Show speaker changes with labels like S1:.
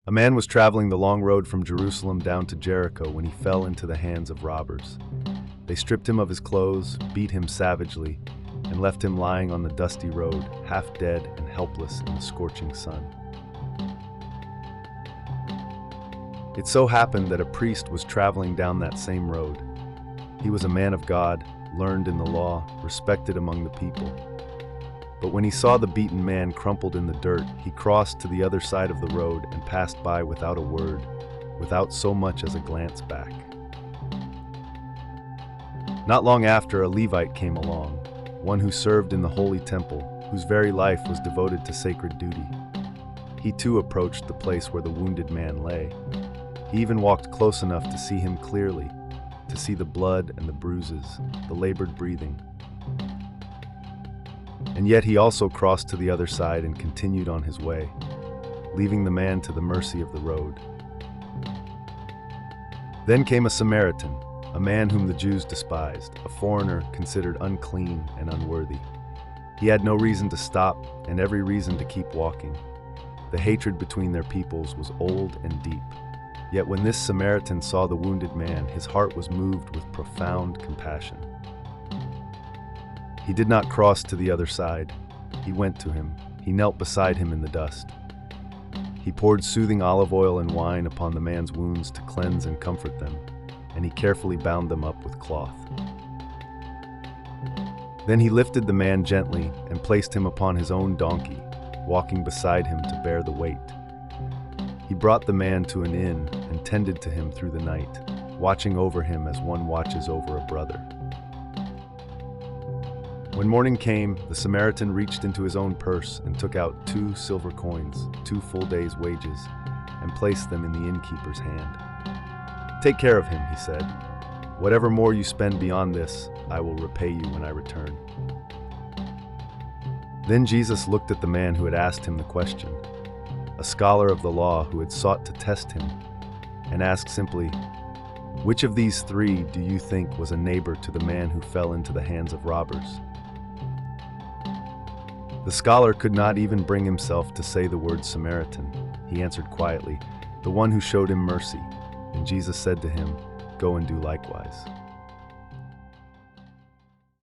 S1: A man was traveling the long road from Jerusalem down to Jericho when he fell into the hands of robbers. They stripped him of his clothes, beat him savagely, and left him lying on the dusty road, half dead and helpless in the scorching sun. It so happened that a priest was traveling down that same road. He was a man of God, learned in the law, respected among the people. But when he saw the beaten man crumpled in the dirt, he crossed to the other side of the road and passed by without a word, without so much as a glance back. Not long after, a Levite came along, one who served in the holy temple, whose very life was devoted to sacred duty. He too approached the place where the wounded man lay. He even walked close enough to see him clearly, to see the blood and the bruises, the labored breathing. And yet he also crossed to the other side and continued on his way, leaving the man to the mercy of the road. Then came a Samaritan, a man whom the Jews despised, a foreigner considered unclean and unworthy. He had no reason to stop and every reason to keep walking. The hatred between their peoples was old and deep. Yet when this Samaritan saw the wounded man, his heart was moved with profound compassion. He did not cross to the other side. He went to him. He knelt beside him in the dust. He poured soothing olive oil and wine upon the man's wounds to cleanse and comfort them, and he carefully bound them up with cloth. Then he lifted the man gently and placed him upon his own donkey, walking beside him to bear the weight. He brought the man to an inn and tended to him through the night, watching over him as one watches over a brother. When morning came, the Samaritan reached into his own purse and took out 2 silver coins, 2 full days' wages, and placed them in the innkeeper's hand. "Take care of him," he said. "Whatever more you spend beyond this, I will repay you when I return." Then Jesus looked at the man who had asked him the question, a scholar of the law who had sought to test him, and asked simply, "Which of these 3 do you think was a neighbor to the man who fell into the hands of robbers?" The scholar could not even bring himself to say the word Samaritan. He answered quietly, "The one who showed him mercy." And Jesus said to him, "Go and do likewise."